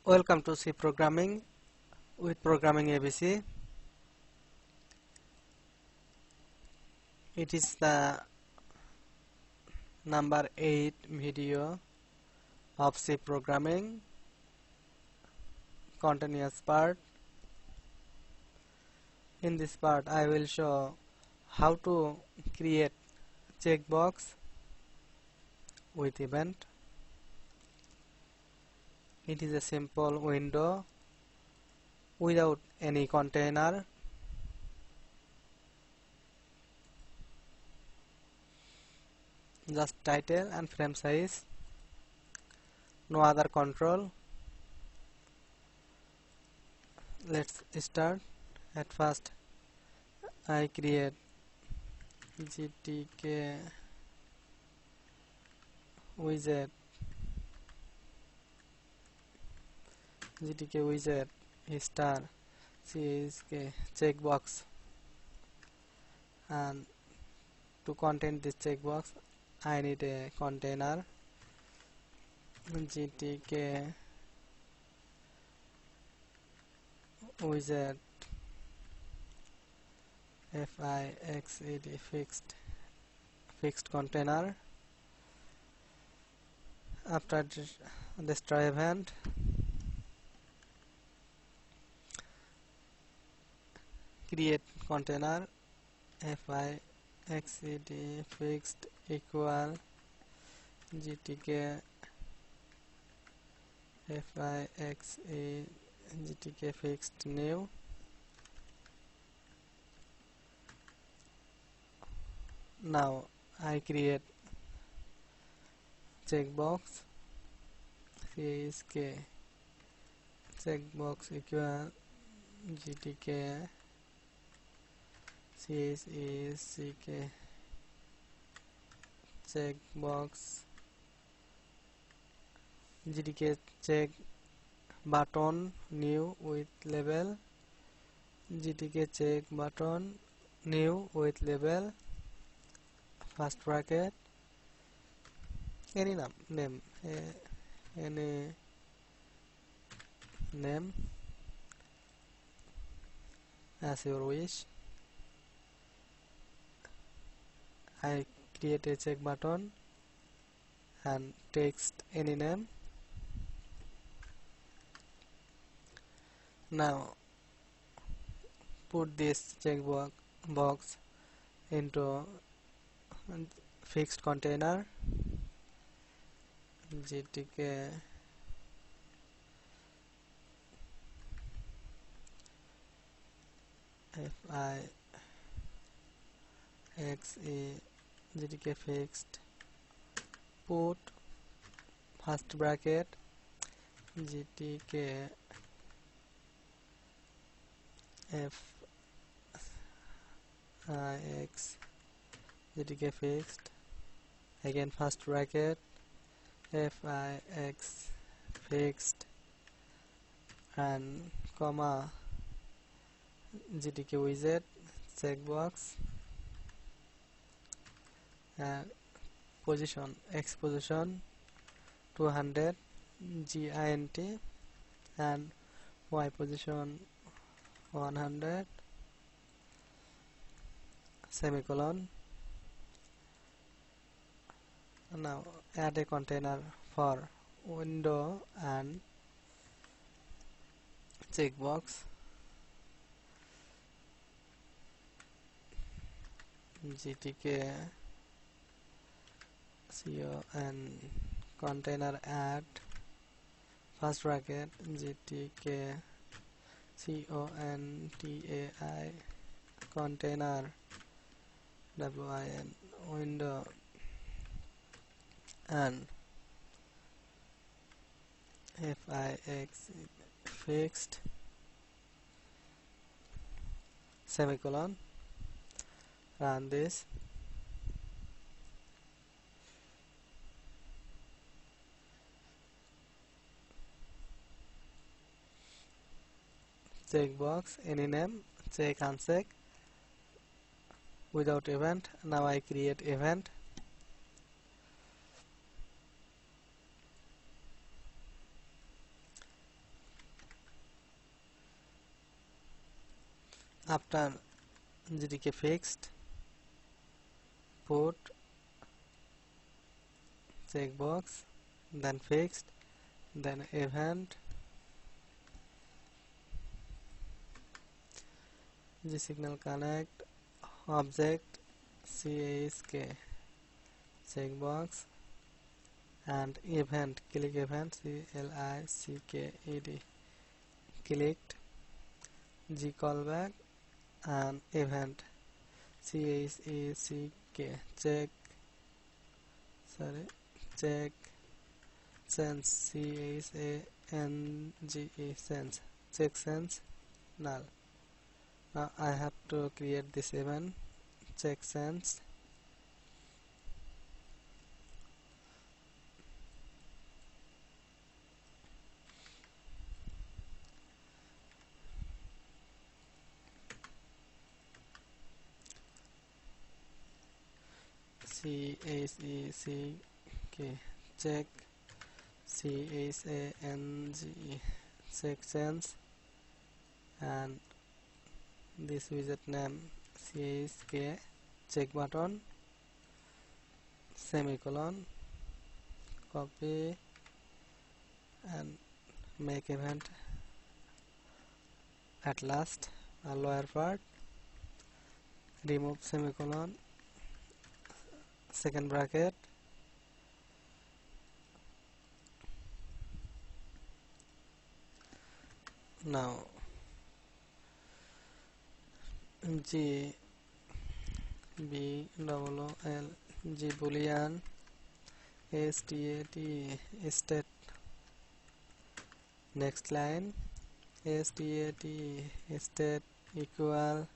Welcome to C Programming with Programming ABC. It is the number 8 video of C Programming continuous part. In this part I will show how to create checkbox with event. It is a simple window without any container. Just title and frame size, no other control. Let's start. At first I create GTK widget, star CSK checkbox, and to contain this checkbox I need a container. GTK widget FXML fixed container. After this try event, create container FXML fixed equal GTK FXML GTK fixed new. Now I create checkbox CSK checkbox equal GTK CSK checkbox GTK check button new with label, GTK check button new with label, first bracket, any name any name as your wish. I create a check button and text any name. Now put this checkbox into fixed container. GTK FIXE GTK fixed, put first bracket GTK FIX GTK fixed, again first bracket FIX fixed and comma GTK widget checkbox and position X position 200 GINT and Y position 100 semicolon. Now add a container for window and checkbox. GTK con container add first bracket GTK contai container win window and FIX fixed semicolon. Run this. Checkbox any name, check uncheck without event. Now I create event. After GTK fixed, put checkbox, then fixed, then event, gsignal connect, object CASK checkbox, and event, click event, CLICKED, clicked, G callback, and event CASK check sense CASANGE sense check sense null. Now I have to create this event check sense. CASK check CASANGE check sense, and this widget name CASK check button semicolon, copy and make event at last, a lower part, remove semicolon, second bracket, now G B double O L G boolean stat state, next line stat state equal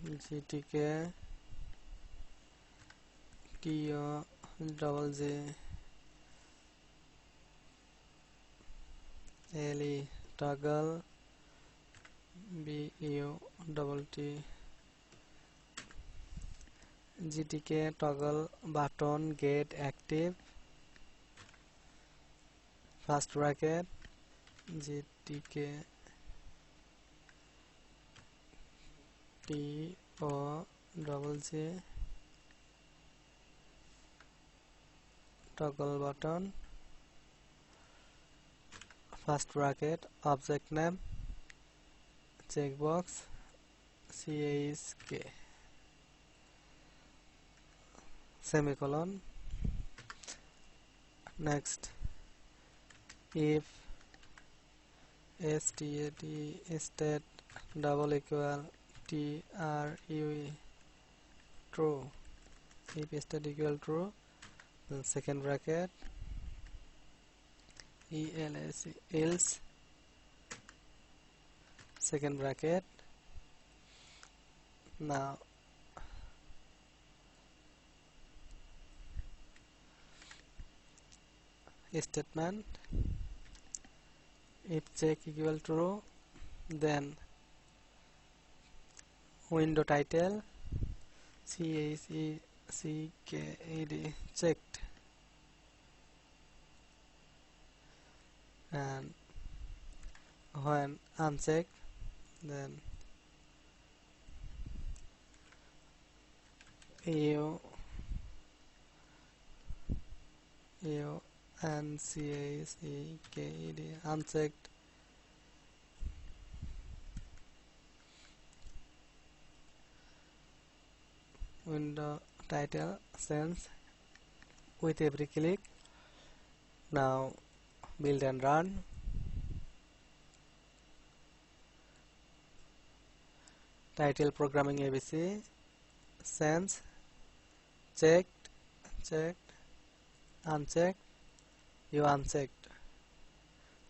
GTK TO double J LE toggle BU double T GTK toggle button get active, first bracket GTK TO double J toggle button, first bracket object name checkbox CASK semicolon, next if stat state double equal true true, if state equal true, then second bracket else second bracket. Now statement, if check equal true, then window title CASKED checked, and when unchecked, then EU and CASKED unchecked, window title sense with every click. Now build and run. Title programming ABC sense checked unchecked, you unchecked,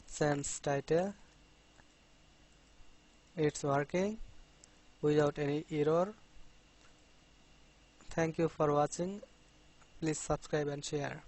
sense title, it's working without any error. Thank you for watching. Please subscribe and share.